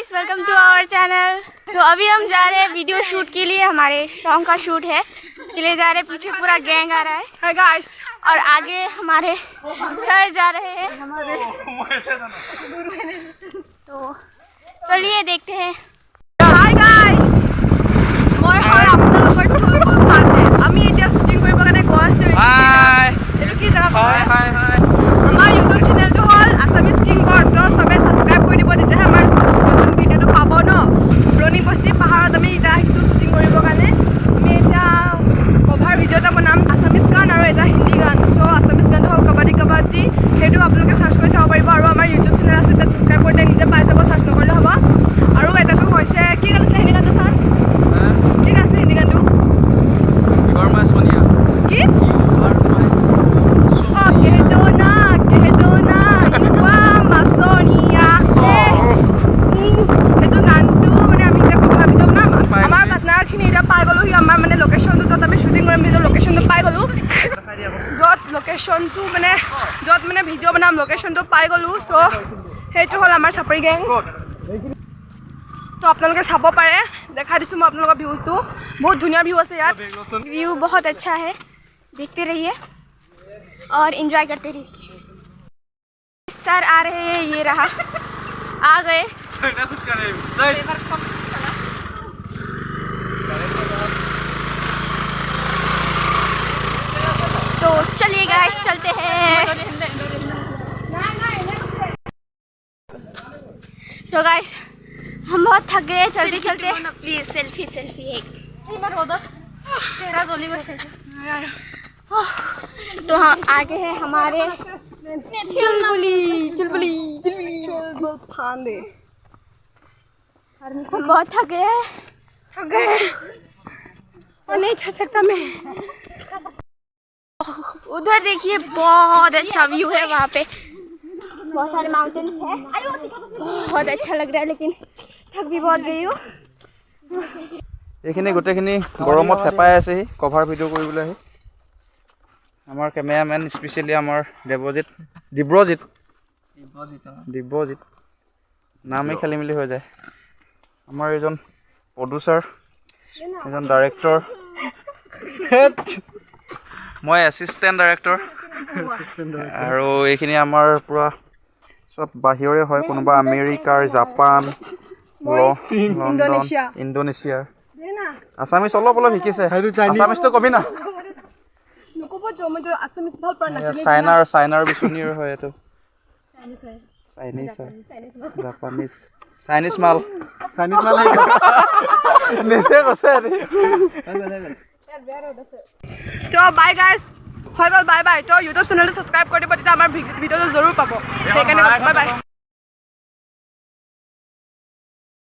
Guys welcome to our channel. तो अभी हम जा रहे हैं वीडियो शूट के लिए, हमारे सॉन्ग का शूट है, इसके लिए जा रहे हैं। पीछे पूरा गैंग आ रहा है गाइस, और आगे हमारे सर जा रहे हैं। तो चलिए देखते हैं। हाय गाइस, মই হয় আপোনালোকৰ চুলবুল ফাটে। আমি এতিয়া শুটিং কৰিব কাৰণে গৈ আছো। হাই, এইটো কি জায়গা কৈছে? হাই হাই। আমাৰ ইউটিউব চেনেলটো হ'ল আছামিজ কিং বৰ্ড। তো সবে সাবস্ক্ৰাইব কৰি দিব, তেতিয়াহে আমাৰ নতুন ভিডিঅ'টো পাব ন। পুৰণি বস্তি পাহাৰত আমি এতিয়া আহিছোঁ শুটিং কৰিবৰ কাৰণে। আমি এতিয়া কভাৰ ভিডিঅ' এটা বনাম, আছামিজ গান আৰু এটা হিন্দী গান। চ' আছামিজ গানটো হ'ল কাবাডী কাবাডী, সেইটো আপোনালোকে চাৰ্চ কৰি চাব পাৰিব। আৰু আমাৰ ইউটিউব চেনেল আছে, তাত সাবস্ক্ৰাইব কৰিলে নিজে পাই যাব, চাৰ্চ নকৰিলে হ'ব। আৰু এটাটো হৈছে কি গান আছিলে হিন্দী গানটো ছাৰ? কি গান আছিলে হিন্দী গানটো? কি? লোকেশনটো মানে য'ত মানে ভিডিঅ' বনাম লোকেশনটো পাই গ'লোঁ। চ' সেইটো হ'ল আমাৰ চাপৰি গেং। তো আপোনালোকে চাব পাৰে, দেখাই দিছোঁ মই আপোনালোকৰ ভিউজটো। বহুত ধুনীয়া ভিউ আছে ইয়াত। व्यू बहुत अच्छा है, देखते रहिए और एंजॉय करते रहिए। सर आ रहे हैं, ये रहा, आ गए। तो चलिए गाइस चलते हैं। सो गाइस हम बहुत थक गए चलते चलते। प्लीज सेल्फी सेल्फी एक। तो हाँ आगे है हमारे चुलबुली फांदे। हम बहुत थक गए और नहीं चढ़ सकता मैं। उधर देखिए बहुत अच्छा व्यू है, वहाँ पे बहुत सारे माउंटेन्स है। बहुत अच्छा लग रहा है, लेकिन थक भी बहुत गई हूँ। এইখিনি গোটেইখিনি গৰমত হেপাই আছেহি কভাৰ ভিডিঅ' কৰিবলৈ আহি। আমাৰ কেমেৰামেন স্পেচিয়েলি আমাৰ দিব্যজিত নামেই খেলি মেলি হৈ যায়। আমাৰ এজন প্ৰডিউচাৰ, এজন ডাইৰেক্টৰ, মই এছিষ্টেণ্ট ডাইৰেক্টৰ। আৰু এইখিনি আমাৰ পূৰা চব বাহিৰৰে হয়, কোনোবা আমেৰিকাৰ, জাপান, লণ্ডন, ইণ্ডোনেছিয়াৰ। আছামিজ অলপ অলপ শিকিছে, আছামিজটো কবি না। চাইনাৰ বিচনীৰ হয় এইটো। জাপানিজ মাল নিজে কৈছে। তো বাই গাইজ, হৈ গ'ল, বাই বাই। তো ইউটিউব চেনেলটো ছাবস্ক্ৰাইব কৰি দিব, তেতিয়া আমাৰ ভিডিঅ'টো জৰুৰ পাব। সেইকাৰণে বাই বাই।